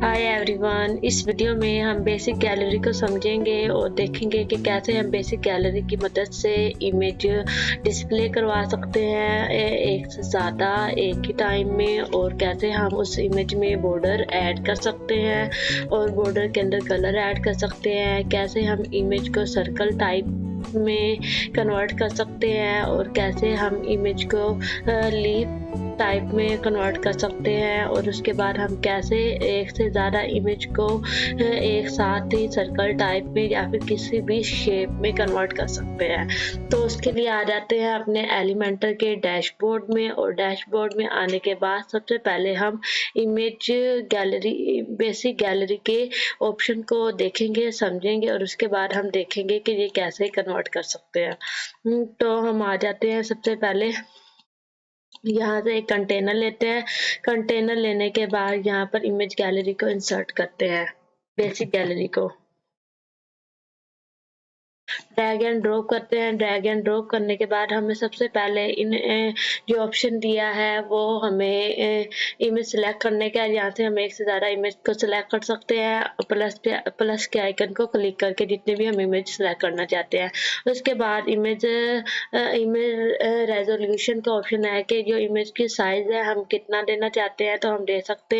Hi everyone, इस video में हम बेसिक गैलरी को समझेंगे और देखेंगे कि कैसे हम बेसिक गैलरी की मदद से इमेज डिस्प्ले करवा सकते हैं एक से ज़्यादा एक ही टाइम में, और कैसे हम उस इमेज में बॉर्डर ऐड कर सकते हैं और बॉर्डर के अंदर कलर ऐड कर सकते हैं, कैसे हम इमेज को सर्कल टाइप में कन्वर्ट कर सकते हैं और कैसे हम इमेज को लीफ टाइप में कन्वर्ट कर सकते हैं, और उसके बाद हम कैसे एक से ज़्यादा इमेज को एक साथ ही सर्कल टाइप में या फिर किसी भी शेप में कन्वर्ट कर सकते हैं। तो उसके लिए आ जाते हैं अपने एलिमेंटर के डैशबोर्ड में, और डैशबोर्ड में आने के बाद सबसे पहले हम इमेज गैलरी बेसिक गैलरी के ऑप्शन को देखेंगे, समझेंगे, और उसके बाद हम देखेंगे कि ये कैसे कन्वर्ट कर सकते हैं। तो हम आ जाते हैं सबसे पहले यहाँ से एक कंटेनर लेते हैं। कंटेनर लेने के बाद यहाँ पर इमेज गैलरी को इंसर्ट करते हैं, बेसिक गैलरी को ड्रैग एंड ड्रॉप करते हैं। ड्रैग एंड ड्रॉप करने के बाद हमें सबसे पहले इन जो ऑप्शन दिया है वो हमें इमेज सेलेक्ट करने का है। यहाँ से हम एक से ज़्यादा इमेज को सिलेक्ट कर सकते हैं प्लस के आइकन को क्लिक करके, जितने भी हम इमेज सेलेक्ट करना चाहते हैं। उसके बाद इमेज रेजोल्यूशन का ऑप्शन है कि जो इमेज की साइज है हम कितना देना चाहते हैं तो हम दे सकते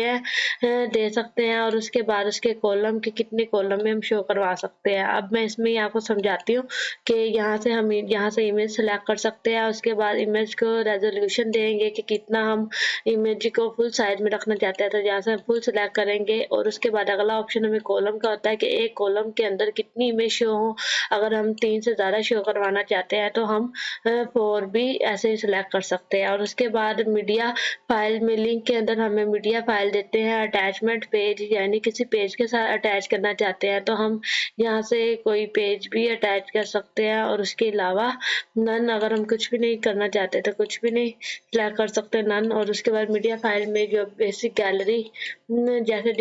हैं, और उसके बाद उसके कॉलम के कितने कॉलम में हम शो करवा सकते हैं। अब मैं इसमें आपको समझाती हूँ कि यहाँ से इमेज सेलेक्ट कर सकते हैं। उसके बाद इमेज को रेजोल्यूशन देंगे कि कितना हम इमेज को फुल साइज में रखना चाहते हैं, तो यहाँ से हम फुल सेलेक्ट करेंगे। और उसके बाद अगला ऑप्शन हमें कॉलम का होता है कि एक कॉलम के अंदर कितनी इमेज शो हो। अगर हम 3 से ज़्यादा शो करवाना चाहते हैं तो हम 4 भी ऐसे ही सिलेक्ट कर सकते हैं। और उसके बाद मीडिया फाइल में लिंक के अंदर हमें मीडिया फाइल देते हैं। अटैचमेंट पेज यानी किसी पेज के साथ अटैच करना चाहते हैं तो हम यहाँ से कोई पेज भी अटैच कर सकते हैं, और उसके अलावा नन, अगर हम कुछ भी नहीं करना चाहते तो कुछ भी नहीं सिलेक्ट कर सकते नन। और उसके बाद मीडिया फाइल में जो बेसिक गैलरी जैसे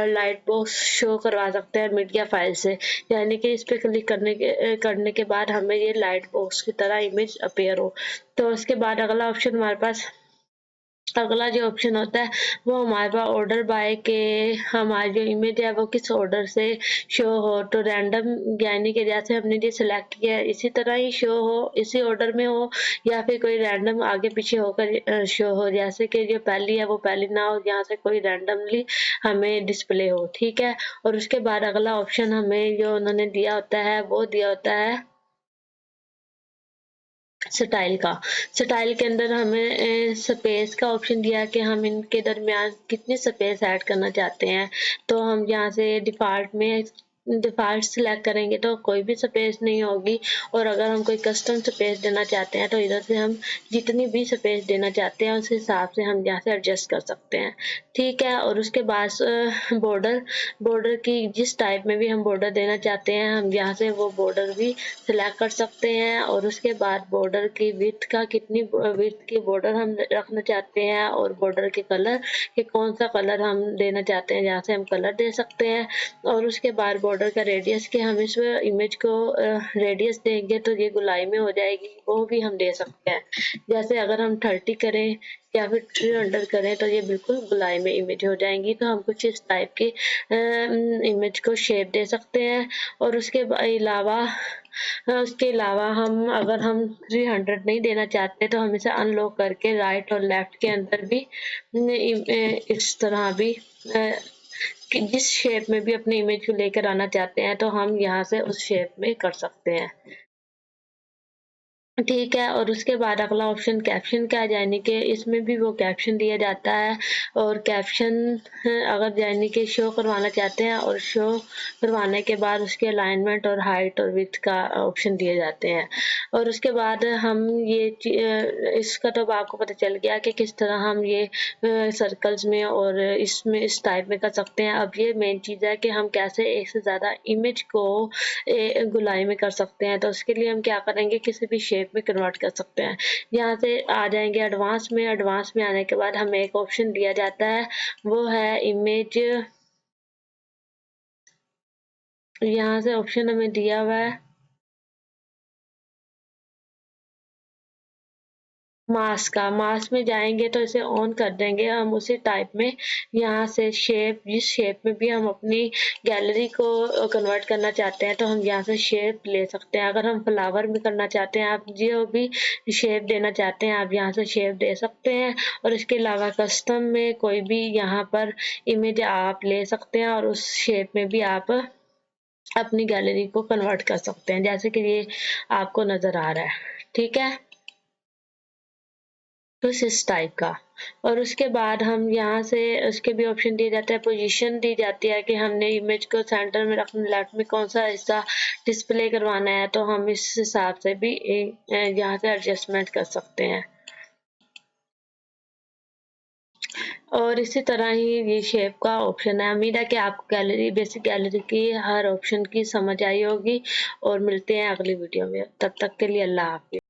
लाइट बॉक्स शो करवा सकते हैं मीडिया फाइल से, यानी कि इस पे क्लिक करने के बाद हमें ये लाइट बॉक्स की तरह इमेज अपीयर हो। तो उसके बाद अगला जो ऑप्शन होता है वो हमारे पास ऑर्डर बाय के हमारी जो इमेज है वो किस ऑर्डर से शो हो। तो रैंडम यानी कि जैसे हमने जो सिलेक्ट किया है इसी तरह ही शो हो, इसी ऑर्डर में हो, या फिर कोई रैंडम आगे पीछे होकर शो हो, जैसे कि जो पहली है वो पहली ना हो, यहाँ से कोई रैंडमली हमें डिस्प्ले हो। ठीक है। और उसके बाद अगला ऑप्शन हमें जो उन्होंने दिया होता है वो दिया होता है स्टाइल का। स्टाइल के अंदर हमें स्पेस का ऑप्शन दिया कि हम इनके दरमियान कितनी स्पेस ऐड करना चाहते हैं। तो हम यहाँ से डिफ़ॉल्ट सिलेक्ट करेंगे तो कोई भी स्पेस नहीं होगी, और अगर हम कोई कस्टम स्पेस देना चाहते हैं तो इधर से हम जितनी भी स्पेस देना चाहते हैं उस हिसाब से हम यहाँ से एडजस्ट कर सकते हैं। ठीक है। और उसके बाद बॉर्डर बॉर्डर की जिस टाइप में भी हम बॉर्डर देना चाहते हैं हम यहाँ से वो बॉर्डर भी सिलेक्ट कर सकते हैं। और उसके बाद बॉर्डर की विड्थ की बॉर्डर हम रखना चाहते हैं, और बॉर्डर के कलर कि कौन सा कलर हम देना चाहते हैं, जहाँ से हम कलर दे सकते हैं। और उसके बाद बॉर्डर का रेडियस कि हम इस इमेज को रेडियस देंगे तो ये गोलाई में हो जाएगी, वो भी हम दे सकते हैं। जैसे अगर हम 30 करें या फिर 300 करें तो ये बिल्कुल गोलाई में इमेज हो जाएंगी। तो हम कुछ इस टाइप की इमेज को शेप दे सकते हैं। और उसके अलावा अगर हम 300 नहीं देना चाहते तो हम इसे अनलॉक करके राइट और लेफ्ट के अंदर भी इस तरह भी कि जिस शेप में भी अपनी इमेज को लेकर आना चाहते हैं तो हम यहाँ से उस शेप में कर सकते हैं। ठीक है। और उसके बाद अगला ऑप्शन कैप्शन का, यानी कि इसमें भी वो कैप्शन दिया जाता है, और कैप्शन अगर यानी कि शो करवाना चाहते हैं और शो करवाने के बाद उसके अलाइनमेंट और हाइट और विड्थ का ऑप्शन दिए जाते हैं। और उसके बाद हम इसका तो आपको पता चल गया कि किस तरह हम ये सर्कल्स में और इसमें इस टाइप में कर सकते हैं। अब ये मेन चीज़ है कि हम कैसे एक से ज़्यादा इमेज को गोलाई में कर सकते हैं। तो उसके लिए हम क्या करेंगे, किसी भी शेप में कन्वर्ट कर सकते हैं। यहाँ से आ जाएंगे एडवांस में आने के बाद हमें एक ऑप्शन दिया जाता है, वो है इमेज। यहाँ से ऑप्शन हमें दिया हुआ है मास्क में जाएंगे तो इसे ऑन कर देंगे हम उसी टाइप में। यहाँ से शेप, जिस शेप में भी हम अपनी गैलरी को कन्वर्ट करना चाहते हैं तो हम यहाँ से शेप ले सकते हैं। अगर हम फ्लावर में करना चाहते हैं, आप जो भी शेप देना चाहते हैं आप यहाँ से शेप दे सकते हैं। और इसके अलावा कस्टम में कोई भी यहाँ पर इमेज आप ले सकते हैं और उस शेप में भी आप अपनी गैलरी को कन्वर्ट कर सकते हैं, जैसे कि ये आपको नजर आ रहा है। ठीक है, कुछ इस टाइप का। और उसके बाद हम यहाँ से उसके भी ऑप्शन दिए जाते हैं, पोजीशन दी जाती है कि हमने इमेज को सेंटर में रखना, लेफ्ट में कौन सा हिस्सा डिस्प्ले करवाना है, तो हम इस हिसाब से भी यहाँ से एडजस्टमेंट कर सकते हैं। और इसी तरह ही ये शेप का ऑप्शन है। उम्मीद है कि आपको गैलरी, बेसिक गैलरी की हर ऑप्शन की समझ आई होगी। और मिलते हैं अगली वीडियो में, तब तक के लिए अल्लाह हाफिज़।